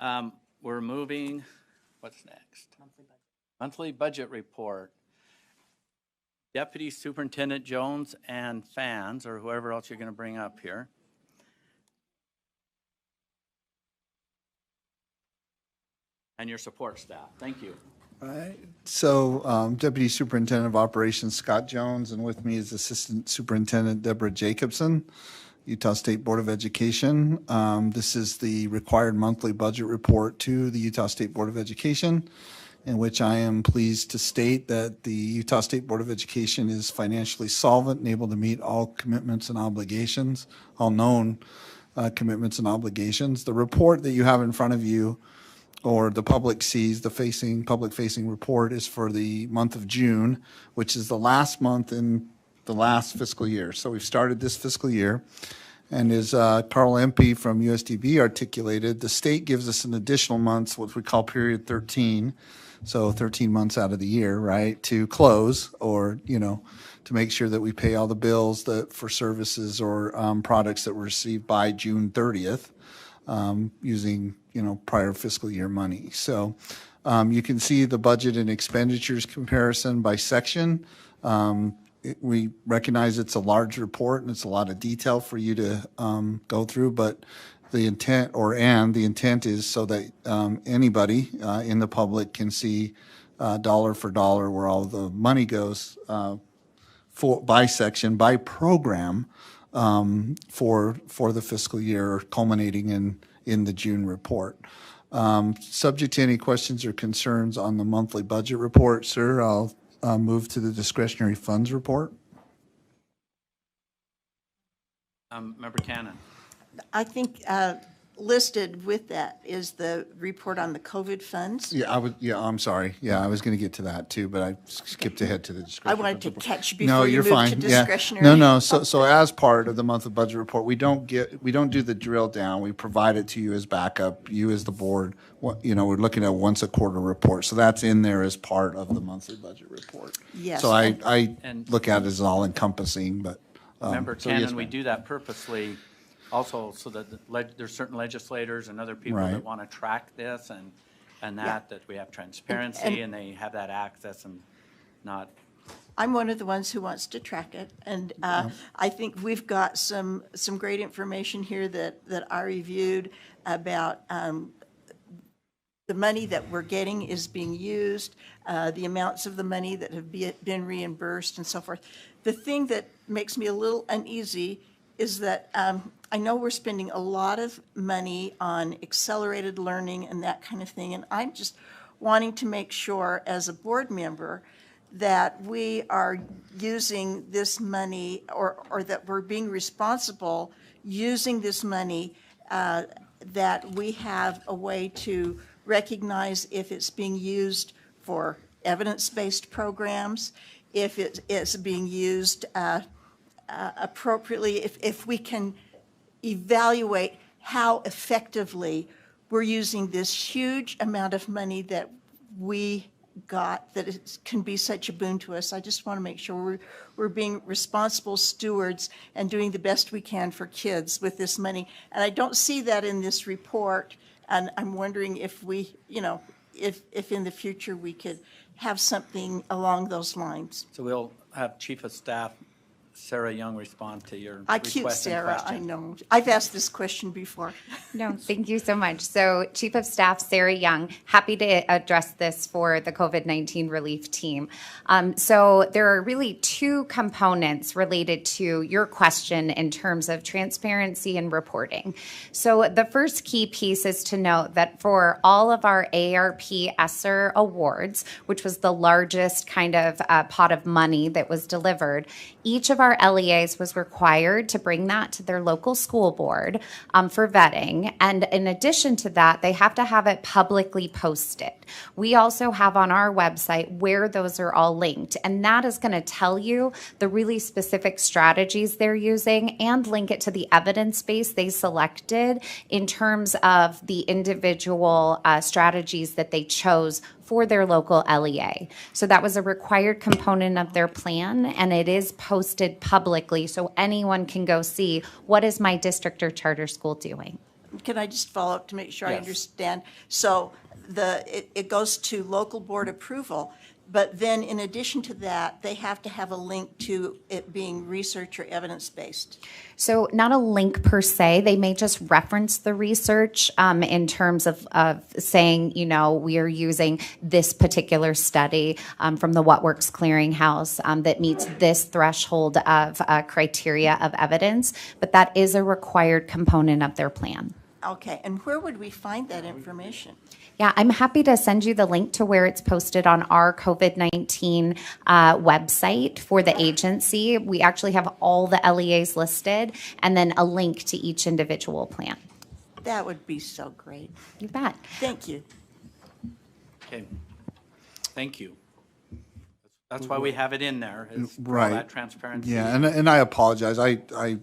We're moving, what's next? Monthly budget report. Deputy Superintendent Jones and Fans, or whoever else you're going to bring up here. And your support staff. Thank you. All right. So Deputy Superintendent of Operations Scott Jones, and with me is Assistant Superintendent Deborah Jacobson, Utah State Board of Education. This is the required monthly budget report to the Utah State Board of Education, in which I am pleased to state that the Utah State Board of Education is financially solvent and able to meet all commitments and obligations, all known commitments and obligations. The report that you have in front of you, or the public sees, the public-facing report, is for the month of June, which is the last month in the last fiscal year. So we've started this fiscal year, and as Carl Empey from USDB articulated, the state gives us an additional month, what we call period 13, so 13 months out of the year, right, to close, or, to make sure that we pay all the bills for services or products that were received by June 30th. Using prior fiscal year money. So you can see the budget and expenditures comparison by section. We recognize it's a large report and it's a lot of detail for you to go through, but the intent is so that anybody in the public can see dollar for dollar where all the money goes by section, by program, for the fiscal year culminating in the June report. Subject to any questions or concerns on the monthly budget report, sir, I'll move to the discretionary funds report. Member Cannon. I think listed with that is the report on the COVID funds. I'm sorry. Yeah, I was going to get to that too, but I skipped ahead to the discretionary. I wanted to catch you No, before you you're moved fine. to discretionary. Yeah. No. So as part of the monthly budget report, we don't do the drill down. We provide it to you as backup. You as the board, we're looking at once a quarter report. So that's in there as part of the monthly budget report. Yes. So I look at it as all encompassing, but. Member Cannon, we do that purposely also so that there's certain legislators and other people that want to track this and that we have transparency and they have that access and not. I'm one of the ones who wants to track it, and I think we've got some great information here that I reviewed about the money that we're getting is being used, the amounts of the money that have been reimbursed and so forth. The thing that makes me a little uneasy is that I know we're spending a lot of money on accelerated learning and that kind of thing, and I'm just wanting to make sure as a board member that we are using this money or that we're being responsible using this money, that we have a way to recognize if it's being used for evidence-based programs, if it's being used appropriately, if we can evaluate how effectively we're using this huge amount of money that we got, that it can be such a boon to us. I just want to make sure we're being responsible stewards and doing the best we can for kids with this money. And I don't see that in this report, and I'm wondering if we, if in the future we could have something along those lines. So we'll have Chief of Staff Sarah Young respond to your I request cute Sarah, question. I know. I've asked this question before. No, thank you so much. So Chief of Staff Sarah Young, happy to address this for the COVID-19 relief team. So there are really two components related to your question in terms of transparency and reporting. So the first key piece is to note that for all of our ARP ESSER awards, which was the largest kind of pot of money that was delivered, each of our LEAs was required to bring that to their local school board for vetting. And in addition to that, they have to have it publicly posted. We also have on our website where those are all linked. And that is going to tell you the really specific strategies they're using and link it to the evidence base they selected in terms of the individual strategies that they chose for their local LEA. So that was a required component of their plan, and it is posted publicly so anyone can go see what is my district or charter school doing. Can I just follow up to make sure I Yes. understand? So it goes to local board approval, but then in addition to that, they have to have a link to it being research or evidence-based. So not a link per se. They may just reference the research in terms of saying, you know, we are using this particular study from the What Works Clearinghouse that meets this threshold of criteria of evidence, but that is a required component of their plan. Okay, and where would we find that information? Yeah, I'm happy to send you the link to where it's posted on our COVID-19 website for the agency. We actually have all the LEAs listed and then a link to each individual plan. That would be so great. You bet. Thank you. Okay, thank you. That's why we have it in there, is for all Right. that transparency. Yeah, and I apologize. I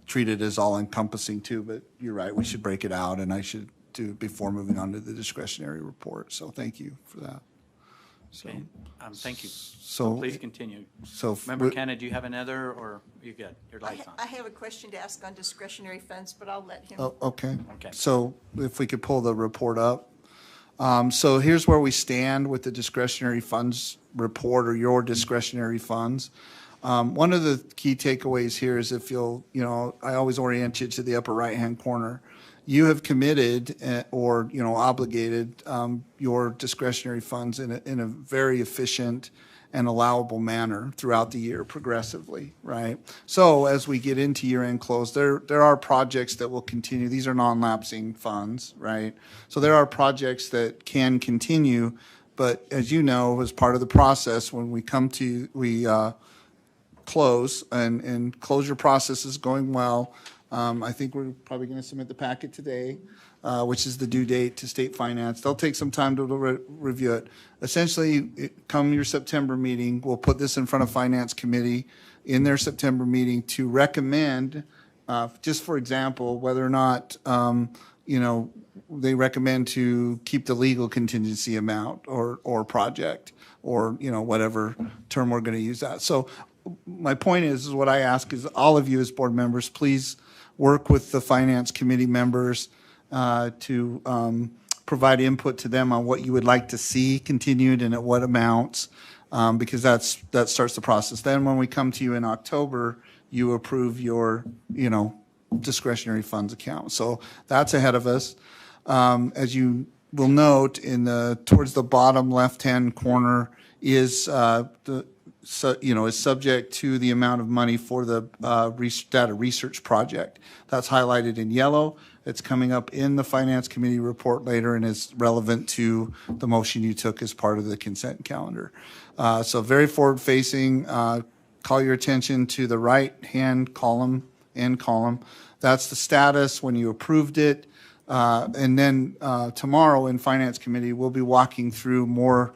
treat it as all encompassing too, but you're right. We should break it out, and I should do it before moving on to the discretionary report. So thank you for that. So, Okay, thank you. so Please continue. so Member Kenna, do you have another, or you good? Your light's on. I have a question to ask on discretionary funds, but I'll let him. Oh, okay. Okay. So if we could pull the report up. So here's where we stand with the discretionary funds report, or your discretionary funds. One of the key takeaways here is, if you'll, I always orient you to the upper right-hand corner. You have committed or, obligated your discretionary funds in a very efficient and allowable manner throughout the year progressively, right? So as we get into year-end close, there are projects that will continue. These are non-lapsing funds, right? So there are projects that can continue, but as you know, as part of the process, when we close and closure process is going well. I think we're probably going to submit the packet today, which is the due date to state finance. They'll take some time to review it. Essentially, come your September meeting, we'll put this in front of Finance Committee in their September meeting to recommend, just for example, whether or not, they recommend to keep the legal contingency amount or project or, whatever term we're going to use that. So my point is what I ask is all of you as board members, please work with the Finance Committee members to provide input to them on what you would like to see continued and at what amounts, because that starts the process. Then when we come to you in October, you approve your, discretionary funds account. So that's ahead of us. As you will note, towards the bottom left-hand corner is is subject to the amount of money for the data research project. That's highlighted in yellow. It's coming up in the Finance Committee report later and is relevant to the motion you took as part of the consent calendar. So very forward-facing. Call your attention to the right-hand column, end column. That's the status when you approved it. And then tomorrow in Finance Committee, we'll be walking through more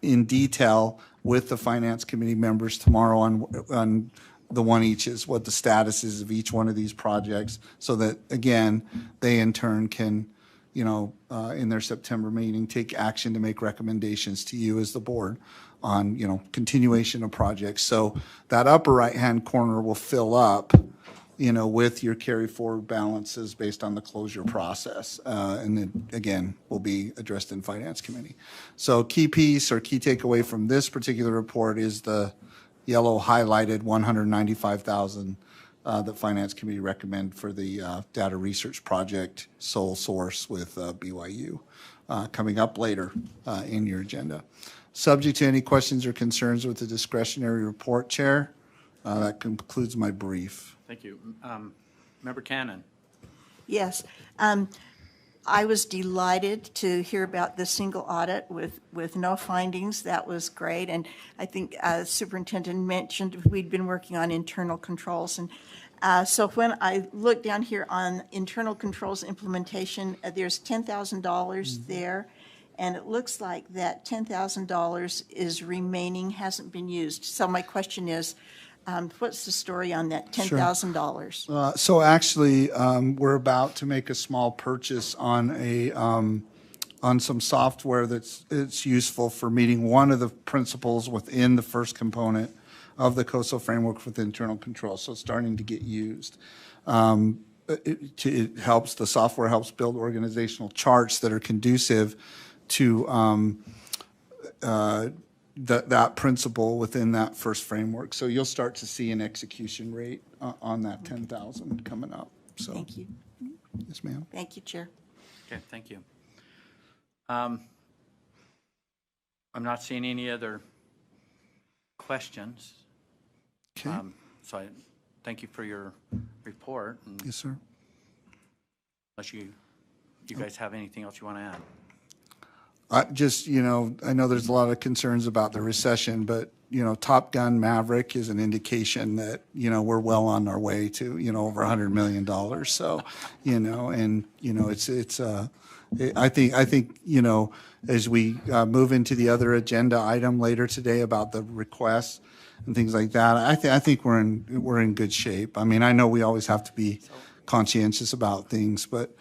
in detail with the Finance Committee members tomorrow on the one eaches, what the status is of each one of these projects, so that, again, they in turn can, in their September meeting, take action to make recommendations to you as the board on, continuation of projects. So that upper right-hand corner will fill up, with your carry forward balances based on the closure process. And then, again, will be addressed in Finance Committee. So key piece or key takeaway from this particular report is the yellow highlighted $195,000 that Finance Committee recommend for the data research project sole source with BYU, coming up later in your agenda. Subject to any questions or concerns with the discretionary report, Chair, that concludes my brief. Thank you. Member Cannon. Yes. I was delighted to hear about the single audit with no findings. That was great. And I think Superintendent mentioned we'd been working on internal controls. And so when I look down here on internal controls implementation, there's $10,000 there. And it looks like that $10,000 is remaining, hasn't been used. So my question is, what's the story on that $10,000? So actually, we're about to make a small purchase on some software it's useful for meeting one of the principles within the first component of the COSO framework with internal control. So it's starting to get used. it helps, the software helps build organizational charts that are conducive to that principle within that first framework. So you'll start to see an execution rate on that 10,000 coming up. So, Thank you. yes, ma'am. Thank you, Chair. Okay, thank you. I'm not seeing any other questions. Okay. So I thank you for your report. And Yes, sir. unless you guys have anything else you want to add? Just, I know there's a lot of concerns about the recession, but, Top Gun Maverick is an indication that, we're well on our way to, over $100 million. So, I think, as we move into the other agenda item later today about the requests and things like that, I think we're in good shape. I mean, I know we always have to be conscientious about things, but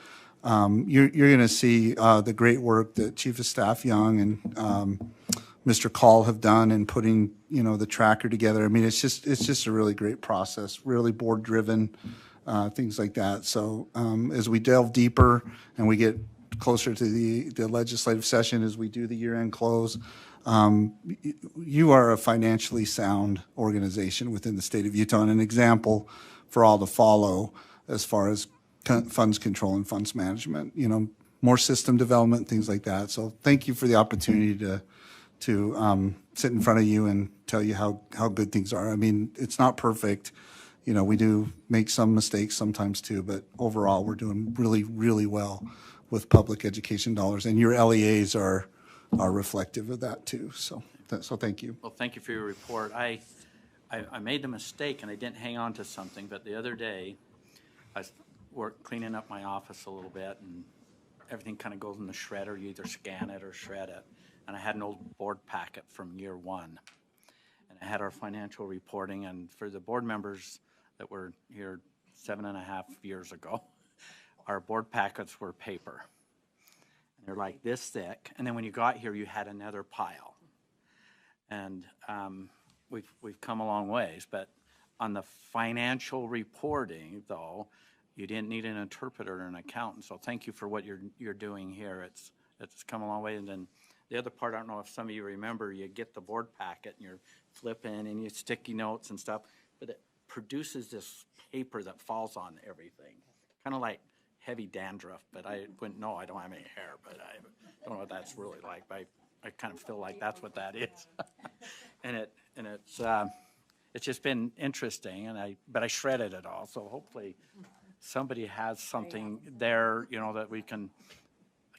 you're going to see the great work that Chief of Staff Young and Mr. Call have done in putting, the tracker together. I mean, it's just a really great process, really board driven, things like that. So as we delve deeper and we get closer to the legislative session, as we do the year-end close, you are a financially sound organization within the state of Utah and an example for all to follow as far as funds control and funds management, more system development, things like that. So thank you for the opportunity to sit in front of you and tell you how good things are. I mean, it's not perfect. We do make some mistakes sometimes too, but overall we're doing really, really well with public education dollars, and your LEAs are reflective of that too. So thank you. Well, thank you for your report. I made the mistake and I didn't hang on to something, but the other day I was cleaning up my office a little bit, and everything kind of goes in the shredder. You either scan it or shred it. And I had an old board packet from year one. And I had our financial reporting, and for the board members that were here 7.5 years ago, our board packets were paper. And they're like this thick. And then when you got here, you had another pile. And we've come a long ways. But on the financial reporting, though, you didn't need an interpreter or an accountant. So thank you for what you're doing here. It's come a long way. And then the other part, I don't know if some of you remember, you get the board packet and you're flipping and you sticky notes and stuff, but it produces this paper that falls on everything, kind of like heavy dandruff. But I wouldn't know. I don't have any hair, but I don't know what that's really like. But I kind of feel like that's what that is. and it's just been interesting. But I shredded it all, so hopefully somebody has something there, that we can,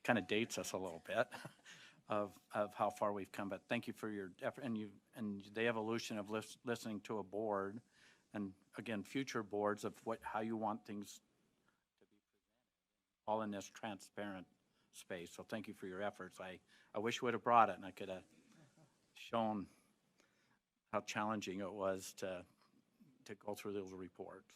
kind of dates us a little bit of how far we've come. But thank you for your effort and the evolution of listening to a board, and again, future boards of how you want things to be presented, all in this transparent space. So thank you for your efforts. I wish we would have brought it and I could have shown how challenging it was to go through those reports.